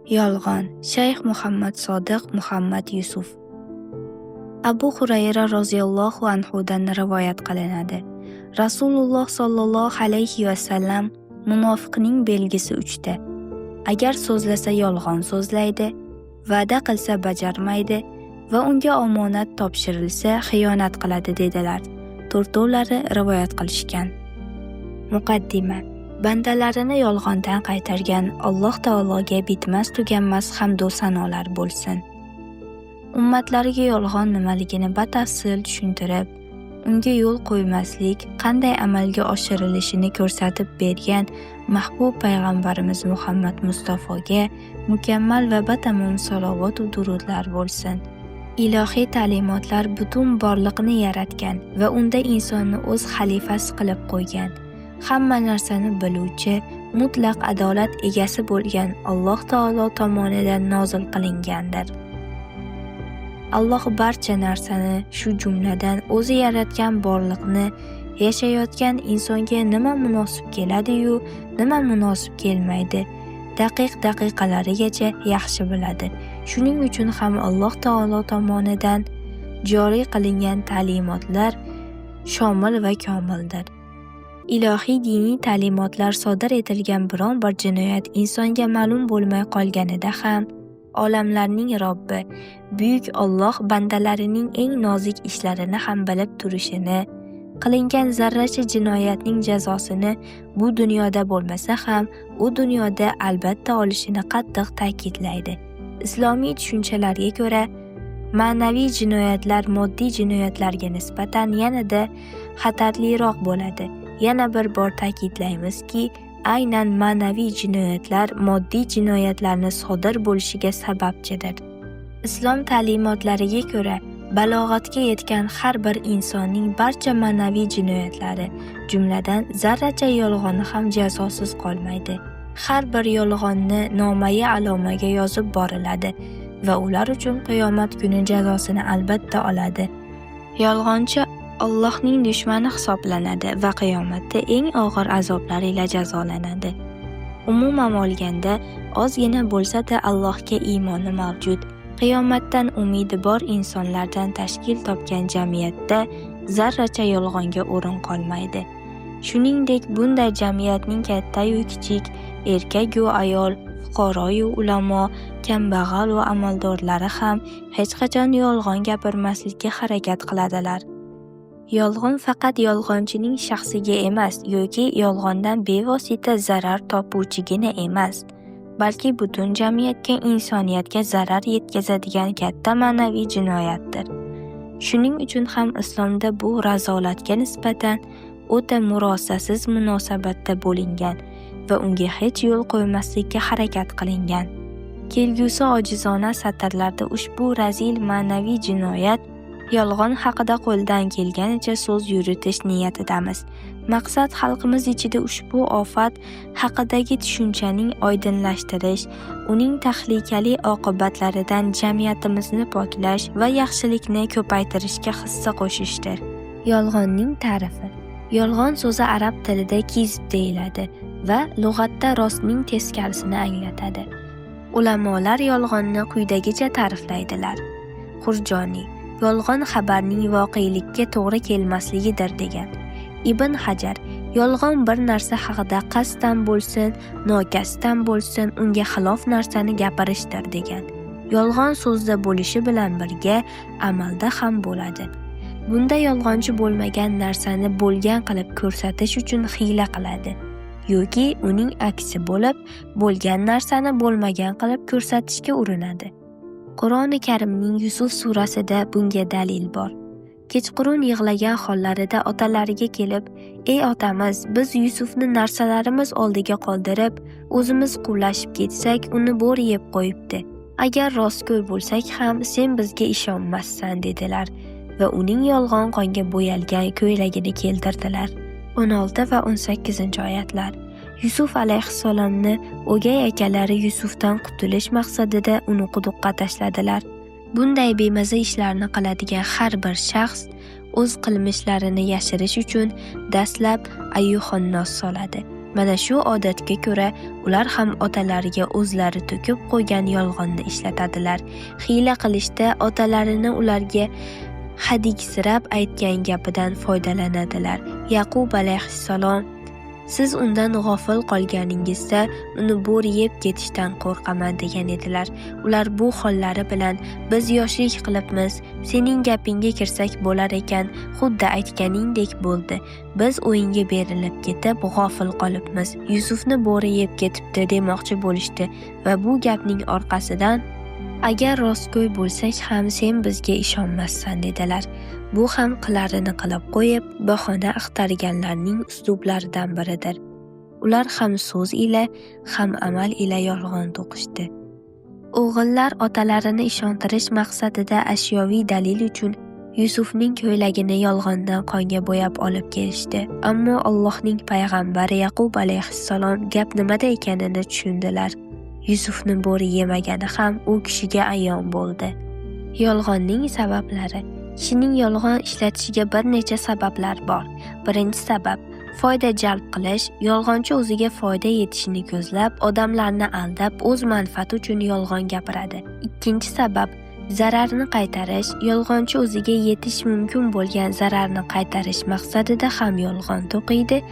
Yolg'on. Shayx Muhammad Sodiq Muhammad Yusuf. Abu Hurayra roziyallohu anhudan rivoyat qilinadi. Rasululloh sollallohu alayhi va sallam munofiqning belgisi 3ta. Agar so'zlasa yolg'on so'zlaydi, va'da qilsa bajarmaydi va unga omonat topshirilsa xiyonat qiladi dedilar. To'rtovlari rivoyat qilishgan. Muqaddima. Bandalarini yolg'ondan qaytargan Alloh taologa bitmas tuganmas hamd va sanolar bo'lsin. Ummatlariga yolg'on nimaligini batafsil tushuntirib, unga yo'l qo'ymaslik qanday amalga oshirilishini ko'rsatib bergan mahbub payg'ambarimiz Muhammad Mustafoga mukammal va batamom salovat va durudlar bo'lsin. Ilohiy ta'limotlar butun borliqni yaratgan va unda insonni o'z xalifasi qilib qo'ygan. Hamma narsani biluvchi, mutlaq adolat egasi bo'lgan Alloh taolo tomonidan nozil qilingandir. Alloh barcha narsani, shu jumladan o'zi yaratgan borliqni, yashayotgan insonga nima munosib keladi-yu, nima munosib kelmaydi, daqiqalarigacha yaxshi biladi. Shuning uchun ham Alloh taolo tomonidan joriy qilingan ta'limotlar shomil va komildir. Ilohiy diniy ta'limotlar sodir etilgan biron bir jinoyat insonga ma'lum bo'lmay qolganida ham olamlarning Robbi, buyuk Alloh bandalarining eng nozik ishlarini ham bilib turishini, qilingan zarracha jinoyatning jazosini bu dunyoda bo'lmasa ham u dunyoda albatta olishini qattiq ta'kidlaydi. Islomiy tushunchalarga ko'ra, ma'naviy jinoyatlar moddiy jinoyatlarga nisbatan yanada xatarliroq bo'ladi. Yana bir bor ta'kidlaymizki, aynan ma'naviy jinoyatlar moddiy jinoyatlarni sodir bo'lishiga sababchidir. Islom ta'limotlariga ko'ra, balog'atga yetgan har bir insonning barcha ma'naviy jinoyatlari, jumladan zarracha yolg'oni ham jazosiz qolmaydi. Har bir yolg'onni nomai alomaga yozib boriladi va ular uchun qiyomat kuni jazosini albatta oladi. Yolg'onchi Allohning dushmani hisoblanadi va qiyomatda eng og'ir azoblar ila jazolanadi. Umuman olganda, ozgina bo'lsa-da Allohga iymoni mavjud, qiyomatdan umidi bor insonlardan tashkil topgan jamiyatda zarracha yolg'onga o'rin qolmaydi. Shuningdek, bunday jamiyatning katta-yu kichik, erkak-yu ayol, fuqaro-yu ulamo, kambag'al va amaldorlari ham hech qachon yolg'on gapirmaslikka harakat qiladilar. Yolg'on faqat yolg'onchining shaxsiga emas yoki yolg'ondan bevosita zarar topuvchigina emas, balki butun jamiyatga, insoniyatga zarar yetkazadigan katta ma'naviy jinoyatdir. Shuning uchun ham islomda bu razolatga nisbatan o'ta murosasiz munosabatda bo'lingan va unga hech yo'l qo'ymaslikka harakat qilingan. Kelgusi ojizona satrlarda ushbu razil ma'naviy jinoyat yolg'on haqida qo'ldan kelganicha so'z yuritish niyatidamiz. Maqsad xalqimiz ichida ushbu ofat haqidagi tushunchaning oydinlashtirish, uning tahlikali oqibatlaridan jamiyatimizni poklash va yaxshilikni ko'paytirishga hissa qo'shishdir. Yolg'onning ta'rifi. Yolg'on so'zi arab tilida kizb deyiladi va lug'atda rostning teskarisini anglatadi. Ulamolar yolg'onni quyidagicha ta'riflaydilar. Xurjoniy yolg'on xabarning voqelikka to'g'ri kelmasligidir degan. Ibn Hajar yolg'on bir narsa haqida qasddan bo'lsin, nokasdan bo'lsin unga xilof narsani gapirishdir degan. Yolg'on so'zda bo'lishi bilan birga amalda ham bo'ladi. Bunda yolg'onchi bo'lmagan narsani bo'lgan qilib ko'rsatish uchun hiyla qiladi yoki uning aksi bo'lib, bo'lgan narsani bo'lmagan qilib ko'rsatishga urinadi. Qur'oni Karimning Yusuf surasida bunga dalil bor. Kechqurun yig'lagan hollarida otalariga kelib, "Ey otamiz, biz Yusufni narsalarimiz oldiga qoldirib, o'zimiz quvlashib ketsak, uni bo'ri yeb qo'yibdi. Agar rostgo'y bo'lsak ham sen bizga ishonmassan" dedilar va uning yolg'on qonga bo'yalgan ko'ylagini keltirdilar. 16 va 18 oyatlar. Yusuf alayhissalomni o'gay akalari Yusufdan qutulish maqsadida uni quduqqa tashladilar. Bunday bemaza ishlarni qiladigan har bir shaxs o'z qilmishlarini yashirish uchun dastlab ayyuhonnos soladi. Mana shu odatga ko'ra ular ham otalariga o'zlari to'kib qo'ygan yolg'onni ishlatadilar. Hiyla qilishda otalarini ularga hadiksirab aytgan gapidan foydalanadilar. Yaqub alayhissalom: "Siz undan g'ofil qolganingizda uni bo'ri yeb ketishdan qo'rqaman" degan edilar. Ular bu hollari bilan "Biz yoshlik qilibmiz, sening gapingga kirsak bo'lar ekan, xuddi aytganingdek bo'ldi. Biz o'yinga berilib ketib g'ofil qolibmiz. Yusufni bo'ri yeb ketibdi" demoqchi bo'lishdi va bu gapning orqasidan "Agar rostgo'y bo'lsak ham sen bizga ishonmassan" dedilar. Bu ham qilarini qilib qo'yib, bahona axtarganlarning uslublaridan biridir. Ular ham so'z ila, ham amal ila yolg'on to'qishdi. O'g'illar otalarini ishontirish maqsadida ashyoviy dalil uchun Yusufning ko'ylagini yolg'ondan qonga bo'yab olib kelishdi. Ammo Allohning payg'ambari Yaqub alayhissalom gap nimada ekanini tushundilar. Yusufni bo'ri yemagani ham u kishiga ayon bo'ldi. Yolg'onning sabablari. Kishining yolg'on ishlatishiga bir necha sabablar bor. Birinchi sabab foyda jalb qilish. Yolg'onchi o'ziga foyda yetishini ko'zlab, odamlarni aldab, o'z manfaati uchun yolg'on gapiradi. Ikkinchi sabab zararni qaytarish. Yolg'onchi o'ziga yetish mumkin bo'lgan zararni qaytarish maqsadida ham yolg'on to'qiydi.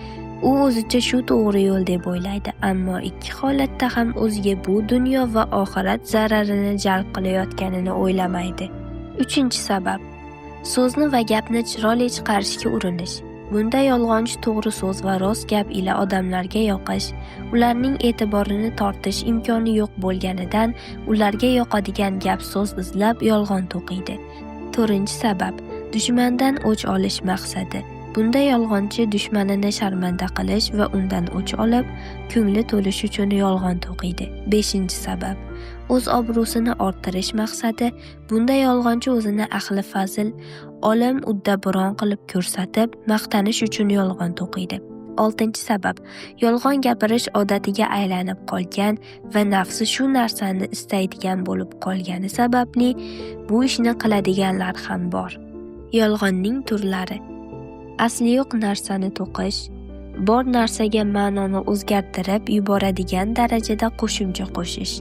U o'zicha shu to'g'ri yo'l deb o'ylaydi, ammo ikki holatda ham o'ziga bu dunyo va oxirat zararini jalb qilayotganini o'ylamaydi. Uchinchi sabab so'zni va gapni chiroyli chiqarishga urinish. Bunda yolg'onchi to'g'ri so'z va rost gap ila odamlarga yoqish, ularning e'tiborini tortish imkoni yo'q bo'lganidan ularga yoqadigan gap so'z izlab yolg'on to'qiydi. To'rtinchi sabab dushmandan o'ch olish maqsadi. Bunda yolg'onchi dushmanini sharmanda qilish va undan o'ch olib, ko'ngli to'lish uchun yolg'on to'qiydi. Beshinchi sabab o'z obro'sini orttirish maqsadi. Bunda yolg'onchi o'zini ahli fazil, olim, uddaburon qilib ko'rsatib, maqtanish uchun yolg'on to'qiydi. Oltinchi sabab yolg'on gapirish odatiga aylanib qolgan va nafsi shu narsani istaydigan bo'lib qolgani sababli bu ishni qiladiganlar ham bor. Yolg'onning turlari. Asli yo'q narsani to'qish, bor narsaga ma'noni o'zgartirib yuboradigan darajada qo'shimcha qo'shish,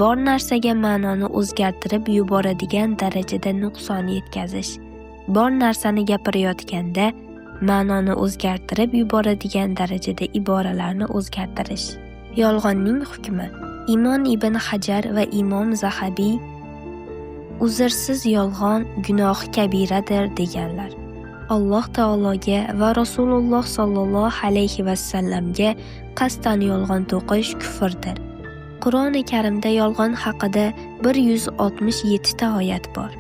bor narsaga ma'noni o'zgartirib yuboradigan darajada nuqson yetkazish, bor narsani gapirayotganda ma'noni o'zgartirib yuboradigan darajada iboralarni o'zgartirish. Yolg'onning hukmi. Imom ibn Hajar va Imom Zahabiy uzrsiz yolg'on gunoh kabiradir deganlar. Alloh taologa va Rasululloh sallallohu alayhi va sallamga qasddan yolg'on to'qish kufrdir. Qur'oni Karimda yolg'on haqida 167 ta oyat bor.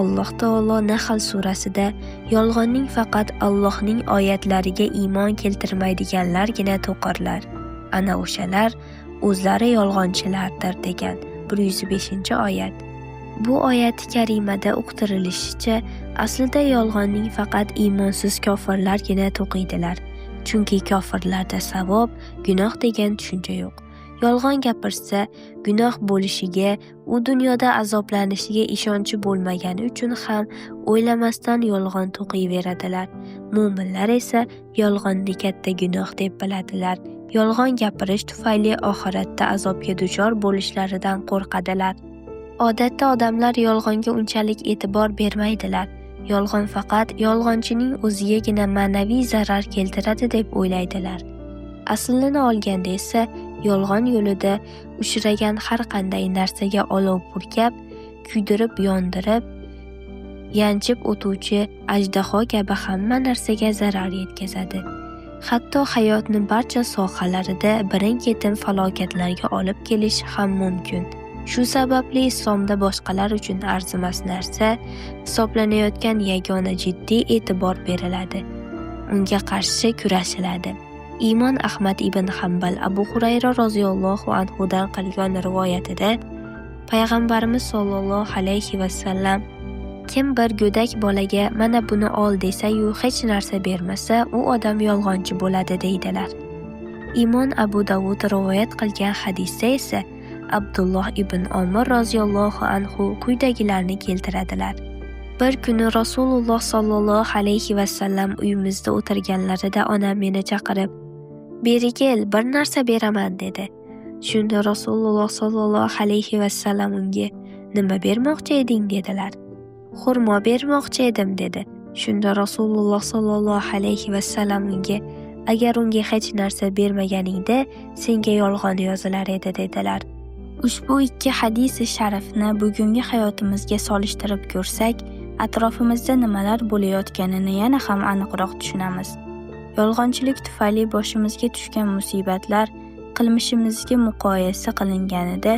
Alloh taolo Nahl surasida yolg'onning faqat Allohning oyatlariga iymon keltirmaydiganlargina to'qirlar. Ana o'shalar o'zlari yolg'onchilardir degan 105-oyat. Bu oyat karimada uqtirilishicha, aslida yolg'onning faqat iymonsiz kofirlargina to'qiydilar. Chunki kofirlarda savob, gunoh degan tushuncha yo'q. Yolg'on gapirsa, gunoh bo'lishiga, u dunyoda azoblanishiga ishonchi bo'lmagani uchun ham o'ylamasdan yolg'on to'qiyveradilar. Mu'minlar esa yolg'onni katta gunoh deb biladilar. Yolg'on gapirish tufayli oxiratda azobga duchor bo'lishlaridan qo'rqadilar. Odatda odamlar yolg'onga unchalik e'tibor bermaydilar. Yolg'on faqat yolg'onchining o'zigagina ma'naviy zarar keltiradi deb o'ylaydilar. Aslini olganda esa yolg'on yo'lida uchragan har qanday narsaga olov purkab, kuydirib, yondirib, yanchib o'tuvchi ajdaho kabi hamma narsaga zarar yetkazadi. Hatto hayotning barcha sohalarida birin-ketin falokatlarga olib kelish ham mumkin. Shu sababli islomda boshqalar uchun arzimas narsa hisoblanayotgan yagona jiddiy e'tibor beriladi. Unga qarshi kurashiladi. Imom Ahmad ibn Hanbal Abu Hurayra roziyallohu anhudan qilgan rivoyatida Payg'ambarimiz sollallohu alayhi va sallam kim bir go'dak bolaga mana buni ol desa-yu hech narsa bermasa, u odam yolg'onchi bo'ladi deydilar. Imom Abu Dawud rivoyat qilgan hadisda esa Abdulloh ibn Omar roziyallohu anhu quyidagilarni keltiradilar. Bir kuni Rasululloh sallallohu alayhi va sallam uyimizda o'tirganlarida onam meni chaqirib, "Beri kel, bir narsa beraman" dedi. Shunda Rasululloh sollallohu alayhi vasallam unga "Nima bermoqchi eding?" dedilar. "Xurmo bermoqchi edim" dedi. Shunda Rasululloh sollallohu alayhi vasallam unga "Agar unga hech narsa bermaganingda senga yolg'on yozilar edi" dedilar. Ushbu ikki hadisi sharifni bugungi hayotimizga solishtirib ko'rsak, atrofimizda nimalar bo'layotganini yana ham aniqroq tushunamiz. Yolg'onchilik tufayli boshimizga tushgan musibatlar qilmishimizga muqoyasa qilinganida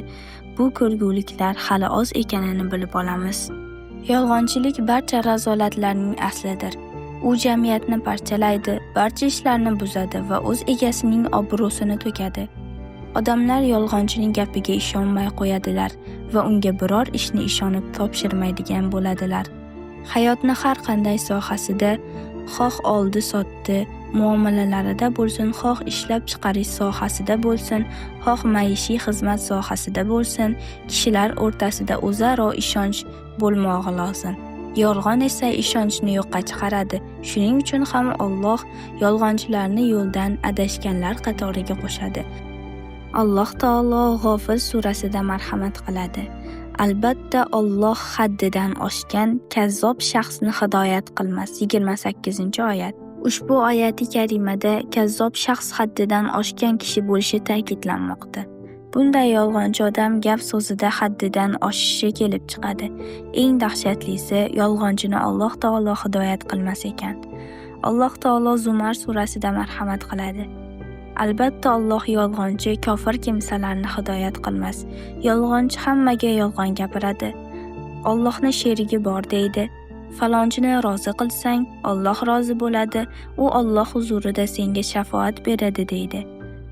bu ko'rguliklar hali oz ekanini bilib olamiz. Yolg'onchilik barcha razolatlarning aslidir. U jamiyatni parchalaydi, barcha ishlarni buzadi va o'z egasining obro'sini to'kadi. Odamlar yolg'onchining gapiga ishonmay qo'yadilar va unga biror ishni ishonib topshirmaydigan bo'ladilar. Hayotni har qanday sohasida, xoh oldi-sotdi muomalalarida bo'lsin, xoh ishlab chiqarish sohasida bo'lsin, xoh maishiy xizmat sohasida bo'lsin, kishilar o'rtasida o'zaro ishonch bo'lmog'i lozim. Yolg'on esa ishonchni yo'qqa chiqaradi. Shuning uchun ham Alloh yolg'onchilarni yo'ldan adashganlar qatoriga qo'shadi. Alloh taolo G'ofir surasida marhamat qiladi. Albatta Alloh haddidan oshgan kazzob shaxsni hidoyat qilmas. 28-oyat. Ushbu oyati karimada kazzob shaxs haddidan oshgan kishi bo'lishi ta'kidlanmoqda. Bunday yolg'onchi odam gap so'zida haddidan oshishi kelib chiqadi. Eng dahshatlisi, yolg'onchini Alloh taolo hidoyat qilmas ekan. Alloh taolo Zumar surasida marhamat qiladi. Albatta Alloh yolg'onchi, kofir kimsalarni hidoyat qilmas. Yolg'onchi hammaga yolg'on gapiradi. Allohning sherigi bor deydi. Falonchini rozi qilsang, Alloh rozi bo'ladi. U Alloh huzurida senga shafoat beradi deydi.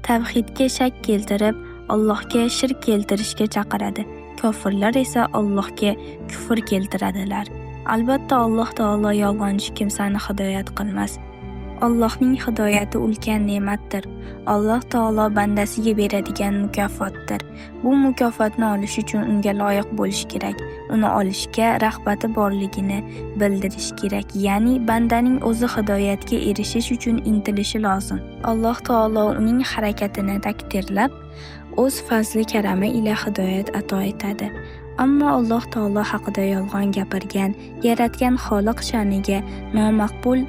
Tavhidga shak keltirib, Allohga shirk keltirishga chaqiradi. Kofirlar esa Allohga kufr keltiradilar. Albatta Alloh taolo yolg'onchi kimsani hidoyat qilmas. Allohning hidoyati ulkan ne'matdir. Alloh taolo bandasiga beradigan mukofotdir. Bu mukofotni olish uchun unga loyiq bo'lish kerak. Uni olishga rag'bati borligini bildirish kerak. Ya'ni bandaning o'zi hidoyatga erishish uchun intilishi lozim. Alloh taolo uning harakatini takdirlab, o'z fazli karami ila hidoyat ato etadi. Ammo Alloh taolo haqida yolg'on gapirgan, yaratgan Xoliq sha'niga nomaqbul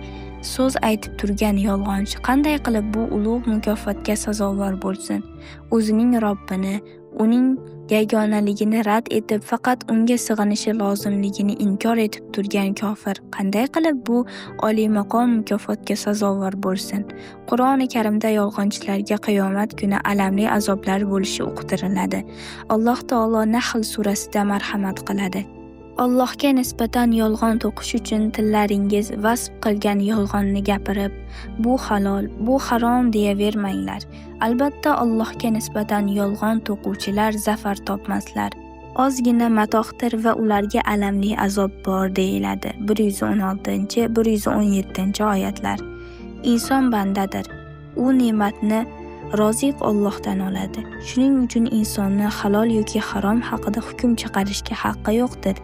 so'z aytib turgan yolg'onchi qanday qilib bu ulug' mukofotga sazovor bo'lsin? O'zining Robbini, uning yagonaligini rad etib, faqat unga sig'inishi lozimligini inkor etib turgan kofir qanday qilib bu oliy maqom mukofotga sazovor bo'lsin? Qur'oni Karimda yolg'onchilarga qiyomat kuni alamli azoblar bo'lishi uqtiriladi. Alloh taolo Nahl surasida marhamat qiladi. Allohga nisbatan yolg'on to'qish uchun tillaringiz vasf qilgan yolg'onni gapirib, bu halol, bu harom deyavermanglar. Albatta Allohga nisbatan yolg'on to'quvchilar zafar topmaslar. Ozgina matohdir va ularga alamli azob bor deyiladi. 116-117-oyatlar. Inson bandadir. U ne'matni roziq Allohdan oladi. Shuning uchun insonni halol yoki harom haqida hukm chiqarishga haqqi yo'qdir.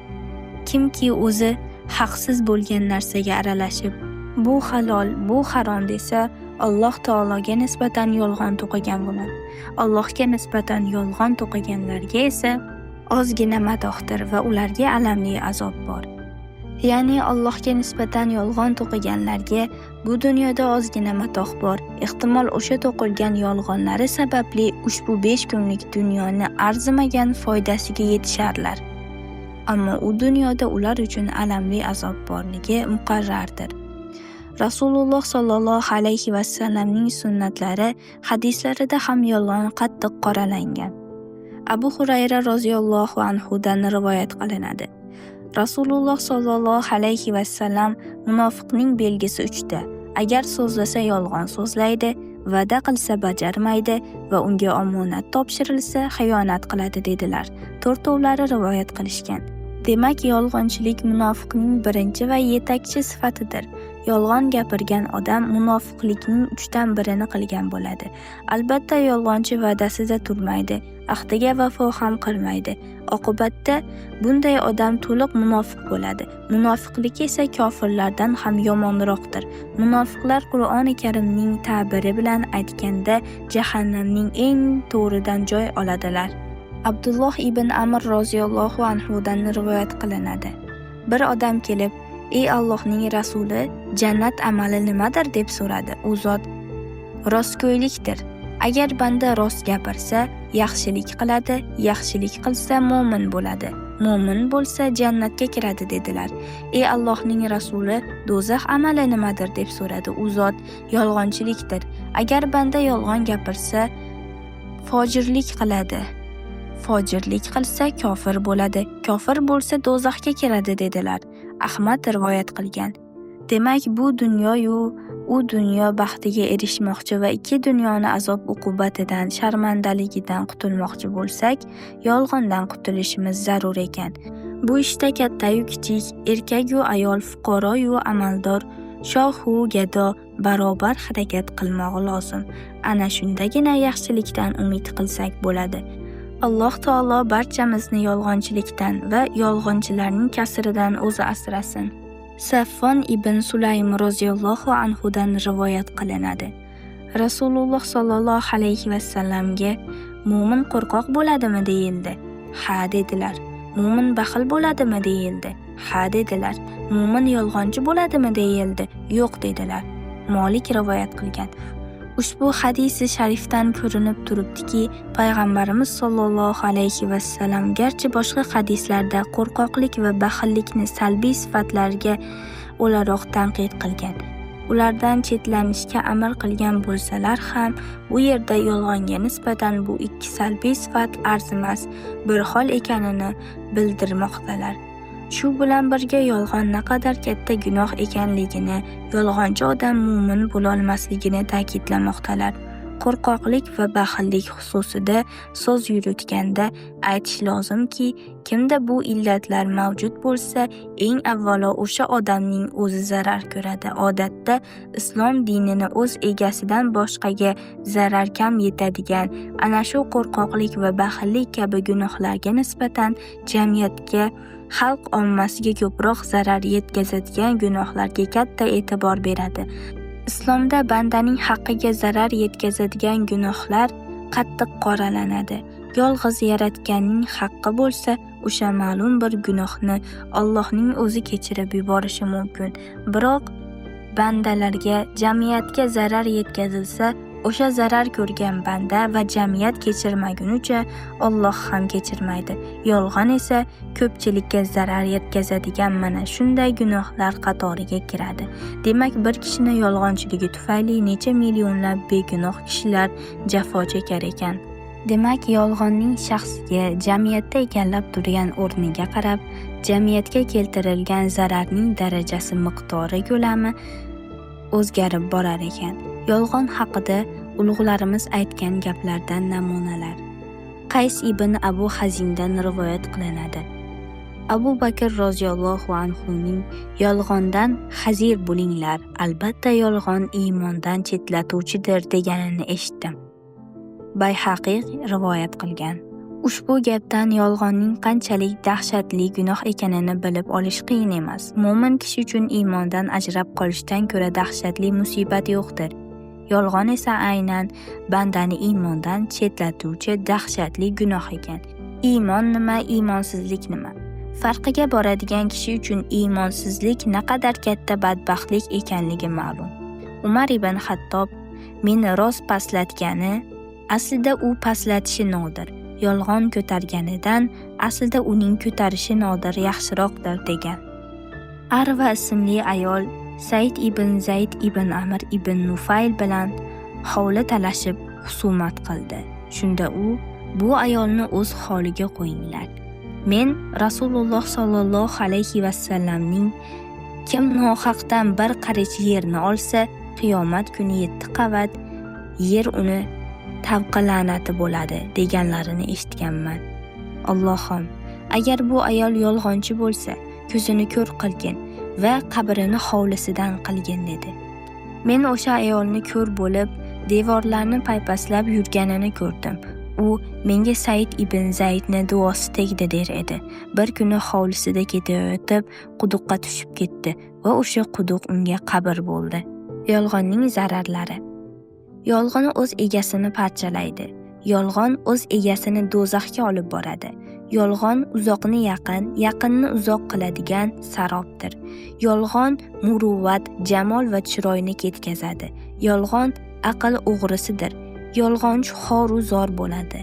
Kimki o'zi haqsiz bo'lgan narsaga aralashib, bu halol, bu harom desa, Alloh taologa nisbatan yolg'on to'qigan bo'ladi. Allohga nisbatan yolg'on to'qiganlarga esa ozgina matohdir va ularga alamli azob bor. Ya'ni Allohga nisbatan yolg'on to'qiganlarga bu dunyoda ozgina matoh bor. Ehtimol o'sha to'qilgan yolg'onlari sababli ushbu 5 kunlik dunyoni arzimagan foydasiga yetisharlar. Ammo u dunyoda ular uchun alamli azob borligi muqarrardir. Rasululloh sollallohu alayhi vasallamning sunnatlari, hadislarida ham yolg'on qattiq qoralangan. Abu Hurayra roziyallohu anhu dan rivoyat qilinadi. Rasululloh sollallohu alayhi vasallam munofiqning belgisi 3 ta. Agar so'zlasa yolg'on so'zlaydi, va'da qilsa bajarmaydi va unga omonat topshirilsa xiyonat qiladi dedilar. To'rtovlari rivoyat qilishgan. Demak, yolg'onchilik munofiqning birinchi va yetakchi sifatidir. Yolg'on gapirgan odam munofiqlikning 3dan 1 qilgan bo'ladi. Albatta yolg'onchi va'dasida turmaydi, ahdiga vafo ham qilmaydi. Oqibatda bunday odam to'liq munofiq bo'ladi. Munofiqlik esa kofirlardan ham yomonroqdir. Munofiqlar Qur'oni Karimning ta'biri bilan aytganda jahannamning eng to'ridan joy oladilar. Abdulloh ibn Amr roziyallohu anhudan rivoyat qilinadi. Bir odam kelib, "Ey Allohning rasuli, jannat amali nimadir?" deb so'radi. U zot, "Rostgo'ylikdir. Agar banda rost gapirsa, yaxshilik qiladi, yaxshilik qilsa mo'min bo'ladi. Mo'min bo'lsa jannatga kiradi" dedilar. "Ey Allohning rasuli, do'zax amali nimadir?" deb so'radi. U zot, "Yolg'onchilikdir. Agar banda yolg'on gapirsa, fojirlik qiladi. Fojirlik qilsa kofir bo'ladi. Kofir bo'lsa do'zaxga kiradi" dedilar. Ahmad rivoyat qilgan. Demak, bu dunyo-yu u dunyo baxtiga erishmoqchi va 2 dunyoni azob uqubatidan, sharmandaligidan qutulmoqchi bo'lsak, yolg'ondan qutulishimiz zarur ekan. Bu ishda katta-yu kichik, erkak-yu ayol, fuqaro-yu amaldor, shoh-u gado barobar harakat qilmog'i lozim. Ana shundagina yaxshilikdan umid qilsak bo'ladi. Alloh taolo barchamizni yolg'onchilikdan va yolg'onchilarning kasridan o'zi asrasin. Saffon ibn Sulaym roziyallohu anhudan rivoyat qilinadi. Rasululloh sollallohu alayhi vasallamga "Mo'min qo'rqoq bo'ladimi?" deyildi. "Ha" dedilar. "Mo'min baxil bo'ladimi?" deyildi. "Ha" dedilar. "Mo'min yolg'onchi bo'ladimi?" deyildi. "Yo'q" dedilar. Molik rivoyat qilgan. Ushbu hadisi sharifdan ko'rinib turibdiki, payg'ambarimiz sollallohu alayhi vasallam garchi boshqa hadislarda qo'rqoqlik va baxillikni salbiy sifatlarga o'laroq tanqid qilgan, ulardan chetlanishga amr qilgan bo'lsalar ham, bu yerda yolg'onga nisbatan bu 2 salbiy sifat arzimas bir hol ekanini bildirmoqdalar. Shu bilan birga yolg'on naqadar katta gunoh ekanligini, yolg'onchi odam mo'min bo'lolmasligini ta'kidlamoqdalar. Qo'rqoqlik va baxillik xususida so'z yuritganda aytish lozimki, kimda bu illatlar mavjud bo'lsa, eng avvalo o'sha odamning o'zi zarar ko'radi. Odatda islom dinini o'z egasidan boshqaga zarar kam yetadigan ana shu qo'rqoqlik va baxillik kabi gunohlarga nisbatan jamiyatga, xalq ommasiga ko'proq zarar yetkazadigan gunohlarga katta e'tibor beradi. Islomda bandaning haqqiga zarar yetkazadigan gunohlar qattiq qoralanadi. Yolg'iz yaratganning haqqi bo'lsa, o'sha ma'lum bir gunohni Allohning o'zi kechirib yuborishi mumkin. Biroq bandalarga, jamiyatga zarar yetkazilsa, o'sha zarar ko'rgan banda va jamiyat kechirmagunicha Alloh ham kechirmaydi. Yolg'on esa ko'pchilikka zarar yetkazadigan mana shunday gunohlar qatoriga kiradi. Demak, bir kishini yolg'onchiligi tufayli necha millionlab begunoh kishilar jafo chekar ekan. Demak, yolg'onning shaxsiga, jamiyatda egallab turgan o'rniga qarab, jamiyatga keltirilgan zararning darajasi, miqdori, ko'lami o'zgarib borar ekan. Yolg'on haqida ulug'larimiz aytgan gaplardan namunalar. Qays ibn Abu Hazindan rivoyat qilinadi. Abu Bakr roziyallohu anhuning "Yolg'ondan hazir bo'linglar, albatta yolg'on iymondan chetlatuvchidir" deganini eshitdim. Bayhaqiy rivoyat qilgan. Ushbu gapdan yolg'onning qanchalik dahshatli gunoh ekanini bilib olish qiyin emas. Mo'min kishi uchun iymondan ajrab qolishdan ko'ra dahshatli musibat yo'qdir. Yolg'on esa aynan bandani iymondan chetlatuvchi dahshatli gunoh ekan. Iymon nima, iymonsizlik nima? Farqiga boradigan kishi uchun iymonsizlik naqadar katta badbaxtlik ekanligi ma'lum. Umar ibn Xattob meni rost pastlatgani, aslida u pastlatishi nodir. Yolg'on ko'targanidan aslida uning ko'tarishi nodir yaxshiroqdir degan. Arva ismli ayol Said ibn Zayd ibn Amr ibn Nufayl bilan hovli talashib husumat qildi. Shunda u, "Bu ayolni o'z holiga qo'yinglar. Men Rasululloh sollallohu alayhi vasallamning kim nohaqdan bir qarich yerni olsa, qiyomat kuni 7 qavat yer uni tavqa la'nati bo'ladi" deganlarini eshitganman. Allohim, agar bu ayol yolg'onchi bo'lsa, ko'zini ko'r qilgin va qabrini hovlisidan qilgin dedi. Men o'sha ayolni ko'r bo'lib, devorlarni paypaslab yurganini ko'rdim. U menga Said ibn Zaydni duosi tegdi der edi. Bir kuni hovlisida ketayotib quduqqa tushib ketdi va o'sha quduq unga qabr bo'ldi. Yolg'onning zararlari. Yolg'on o'z egasini parchalaydi. Yolg'on o'z egasini do'zaxga olib boradi. Yolg'on uzoqni yaqin, yaqinni uzoq qiladigan sarobdir. Yolg'on muruvvat, jamol va chiroyni ketkazadi. Yolg'on aql o'g'risidir. Yolg'onchi xoru zor bo'ladi.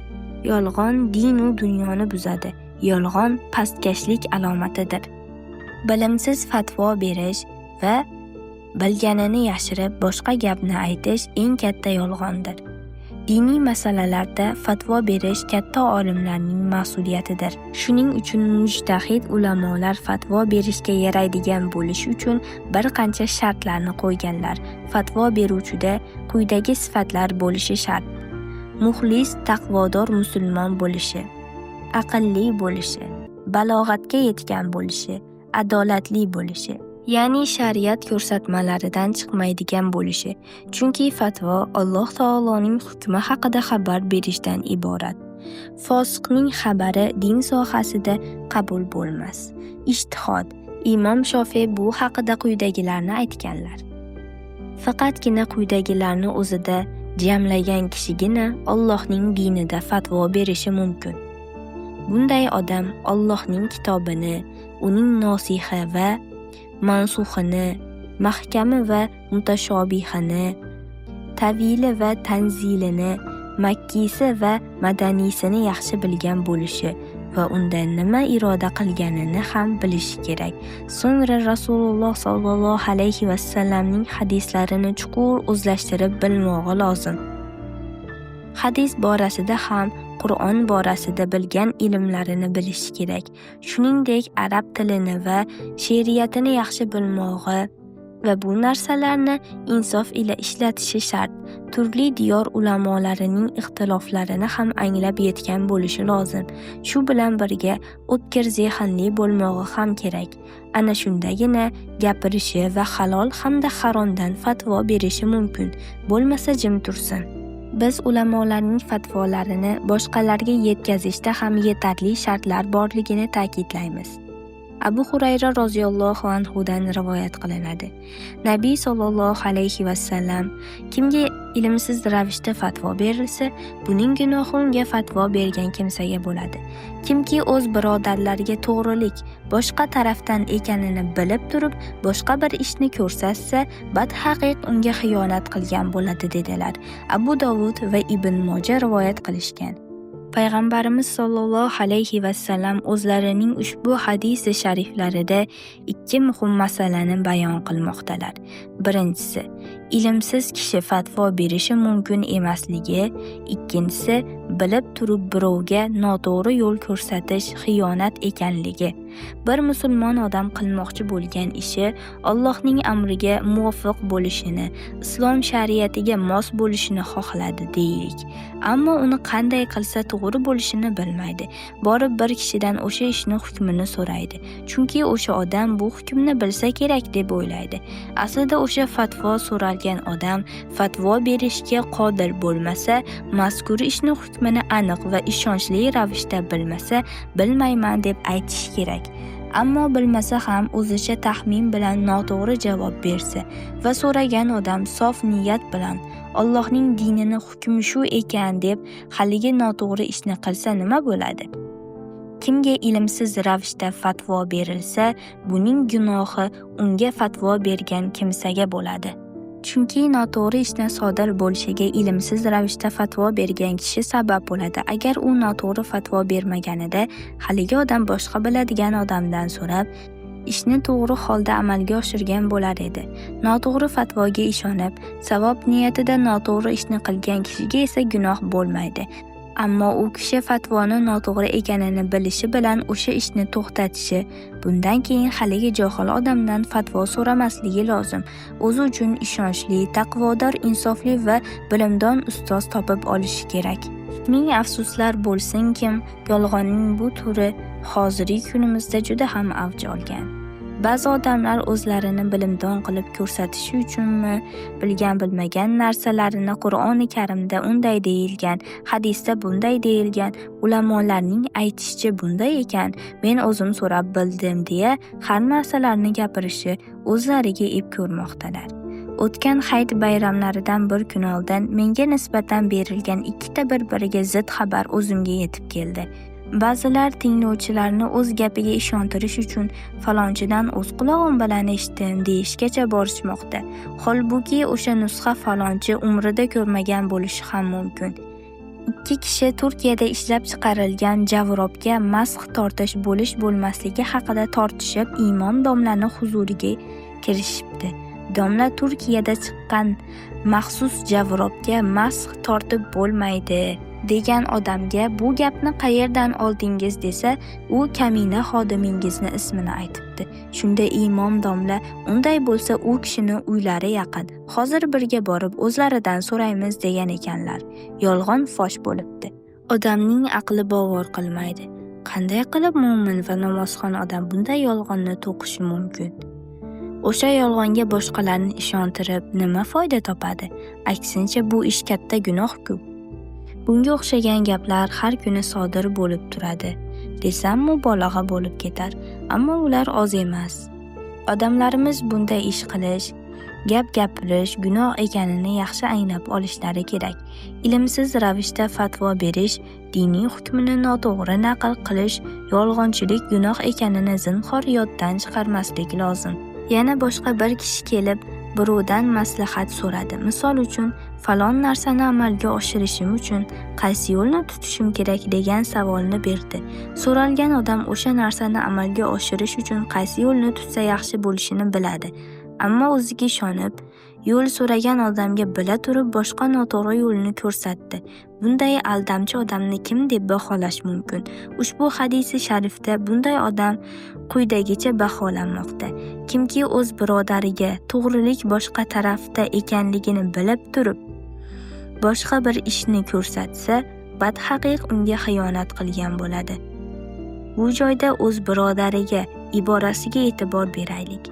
Yolg'on din va dunyoni buzadi. Yolg'on pastkashlik alomatidir. Bilimsiz fatvo berish va bilganini yashirib boshqa gapni aytish eng katta yolg'ondir. Diniy masalalarda fatvo berish katta olimlarning mas'uliyatidir. Shuning uchun mujtahid ulamolar fatvo berishga yaraydigan bo'lish uchun bir qancha shartlarni qo'yganlar. Fatvo beruvchida quyidagi sifatlar bo'lishi shart: muxlis, taqvodor musulmon bo'lishi, aqlli bo'lishi, balog'atga yetgan bo'lishi, adolatli bo'lishi. Ya'ni shariat ko'rsatmalaridan chiqmaydigan bo'lishi. Chunki fatvo Alloh taoloning hukmi haqida xabar berishdan iborat. Fosiqning xabari din sohasida qabul bo'lmas. Ijtihod. Imom Shofiy bu haqida quyidagilarni aytganlar. Faqatgina quyidagilarni o'zida jamlagan kishigina Allohning dinida fatvo berishi mumkin. Bunday odam Allohning kitobini, uning nosihi va mansuxini, mahkami va mutashobihini, tavili va tanzilini, makkisi va madaniysini yaxshi bilgan bo'lishi va unda nima iroda qilganini ham bilishi kerak. So'ngra Rasululloh sollallohu alayhi vasallamning hadislarini chuqur o'zlashtirib bilmog'i lozim. Hadis borasida ham Qur'on borasida bilgan ilmlarini bilishi kerak. Shuningdek, arab tilini va she'riyatini yaxshi bilmog'i va bu narsalarni insof ila ishlatishi shart. Turli diyor ulamolarining ixtiloflarini ham anglab yetgan bo'lishi lozim. Shu bilan birga o'tkir zehnli bo'lmog'i ham kerak. Ana shundagina gapirishi va halol hamda haromdan fatvo berishi mumkin. Bo'lmasa jim tursin. Biz ulamolarning fatvolarini boshqalarga yetkazishda ham yetarli shartlar borligini ta'kidlaymiz. Abu Hurayra roziyallohu anhudan rivoyat qilinadi. Nabiy sollallohu alayhi vasallam: kimga ilmsiz ravishda fatvo berilsa, buning gunohi unga fatvo bergan kimsaga bo'ladi. Kimki o'z birodarlariga to'g'rilik boshqa tarafdan ekanini bilib turib, boshqa bir ishni ko'rsatsa, badhaqiq unga xiyonat qilgan bo'ladi dedilar. Abu Dovud va Ibn Moja rivoyat qilishgan. Payg'ambarimiz sollallohu alayhi vasallam o'zlarining ushbu hadisi shariflarida ikki muhim masalani bayon qilmoqdalar. Birinchisi, ilmsiz kishi fatvo berishi mumkin emasligi. Ikkinchisi, bilib turib birovga noto'g'ri yo'l ko'rsatish xiyonat ekanligi. Bir musulmon odam qilmoqchi bo'lgan ishi Allohning amriga muvofiq bo'lishini, islom shariatiga mos bo'lishini xohladi deylik. Ammo uni qanday qilsa to'g'ri bo'lishini bilmaydi. Borib bir kishidan o'sha ishni hukmini so'raydi. Chunki o'sha odam bu hukmni bilsa kerak deb o'ylaydi. Aslida o'sha fatvo so'ralgan odam fatvo berishga qodir bo'lmasa, mazkur ishni hukmini aniq va ishonchli ravishda bilmasa, bilmayman deb aytish kerak. Ammo bilmasa ham o'zicha taxmin bilan noto'g'ri javob bersa va so'ragan odam sof niyat bilan Allohning dinini hukmi shu ekan deb haligi noto'g'ri ishni qilsa nima bo'ladi? Kimga ilmsiz ravishda fatvo berilsa, buning gunohi unga fatvo bergan kimsaga bo'ladi. Chunki noto'g'ri ishni sodir bo'lishiga ilmsiz ravishda fatvo bergan kishi sabab bo'ladi. Agar u noto'g'ri fatvo bermaganida, haligi odam boshqa biladigan odamdan so'rab, ishni to'g'ri holda amalga oshirgan bo'lar edi. Noto'g'ri fatvoga ishonib, savob niyatida noto'g'ri ishni qilgan kishiga esa gunoh bo'lmaydi. Ammo u kishi fatvoni noto'g'ri ekanini bilishi bilan o'sha ishni to'xtatishi, bundan keyin haligi johil odamdan fatvo so'ramasligi lozim. O'zi uchun ishonchli, taqvodor, insofli va bilimdon ustoz topib olishi kerak. Ming afsuslar bo'lsinkim, yolg'onning bu turi hozirgi kunimizda juda ham avj olgan. Ba'zi odamlar o'zlarini bilimdon qilib ko'rsatishi uchunmi, bilgan-bilmagan narsalarini Qur'oni Karimda unday deyilgan, hadisda bunday deyilgan, ulamolarning aytishicha bunday ekan, men o'zim so'rab bildim deya har narsalarni gapirishi o'zlariga ep ko'rmoqdalar. O'tgan hayit bayramlaridan bir kun oldin menga nisbatan berilgan ikkita bir-biriga zid xabar o'zimga yetib keldi. Ba'zilar tinglovchilarni o'z gapiga ishontirish uchun falonchidan o'z qulog'im bilan eshitdim deyishgacha borishmoqda. Holbuki o'sha nusxa falonchi umrida ko'rmagan bo'lishi ham mumkin. Ikki kishi Turkiyada ishlab chiqarilgan javrobga masx tortish bo'lish-bo'lmasligi haqida tortishib, imom domlani huzuriga kirishibdi. Domla Turkiyada chiqqan maxsus javrobga masx tortib bo'lmaydi degan odamga bu gapni qayerdan oldingiz desa, u kamina xodimingizni ismini aytibdi. Shunda imom domla, unday bo'lsa u kishini uylari yaqin. Hozir birga borib o'zlaridan so'raymiz degan ekanlar. Yolg'on fosh bo'libdi. Odamning aqli bovar qilmaydi. Qanday qilib mu'min va namozxon odam bunday yolg'onni to'qishi mumkin? O'sha yolg'onga boshqalarni ishontirib nima foyda topadi? Aksincha bu ish katta gunoh-ku. Bunga o'xshagan gaplar har kuni sodir bo'lib turadi, desam mubolag'a bo'lib ketar, ammo ular oz emas. Odamlarimiz bunday ish qilish, gap gapirish gunoh ekanini yaxshi anglab olishlari kerak. Ilmsiz ravishda fatvo berish, diniy hukmini noto'g'ri naql qilish, yolg'onchilik gunoh ekanini zinhor yoddan chiqarmaslik lozim. Yana boshqa bir kishi kelib birovdan maslahat so'radi. Misol uchun, falon narsani amalga oshirishim uchun qaysi yo'lni tutishim kerak degan savolni berdi. So'ralgan odam o'sha narsani amalga oshirish uchun qaysi yo'lni tutsa yaxshi bo'lishini biladi. Ammo o'ziga ishonib, yo'l so'ragan odamga bila turib boshqa noto'g'ri yo'lni ko'rsatdi. Bunday aldamchi odamni kim deb baholash mumkin? Ushbu hadisi sharifda bunday odam quyidagicha baholanmoqda. Kimki o'z birodariga to'g'rilik boshqa tarafda ekanligini bilib turib, boshqa bir ishni ko'rsatsa, badhaqiq unga xiyonat qilgan bo'ladi. Bu joyda o'z birodariga iborasiga e'tibor beraylik.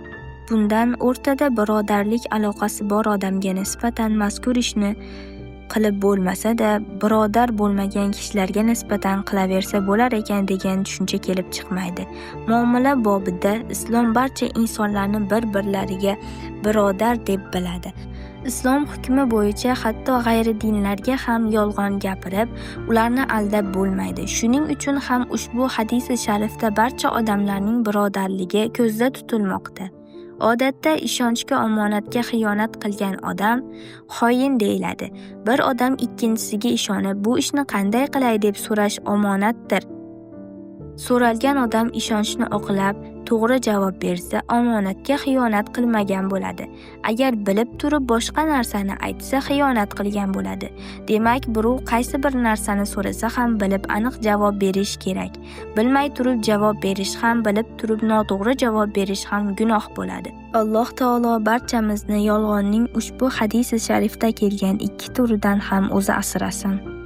Bundan o'rtada birodarlik aloqasi bor odamga nisbatan mazkur ishni qilib bo'lmasa-da, birodar bo'lmagan kishilarga nisbatan qilaversa bo'lar ekan degan tushuncha kelib chiqmaydi. Muomala bobida islom barcha insonlarni bir-birlariga birodar deb biladi. Islom hukmi bo'yicha hatto g'ayri dinlarga ham yolg'on gapirib, ularni aldab bo'lmaydi. Shuning uchun ham ushbu hadisi sharifda barcha odamlarning birodarligi ko'zda tutilmoqda. Odatda ishonchga omonatga xiyonat qilgan odam xoin deyiladi. Bir odam ikkinchisiga ishonib, bu ishni qanday qilay deb so'rash omonatdir. So'ralgan odam ishonchni oqlab, to'g'ri javob bersa, omonatga xiyonat qilmagan bo'ladi. Agar bilib turib boshqa narsani aytsa, xiyonat qilgan bo'ladi. Demak, birov qaysi bir narsani so'rasa ham bilib aniq javob berish kerak. Bilmay turib javob berish ham, bilib turib noto'g'ri javob berish ham gunoh bo'ladi. Alloh taolo barchamizni yolg'onning ushbu hadisi sharifda kelgan ikki turidan ham o'zi asrasin.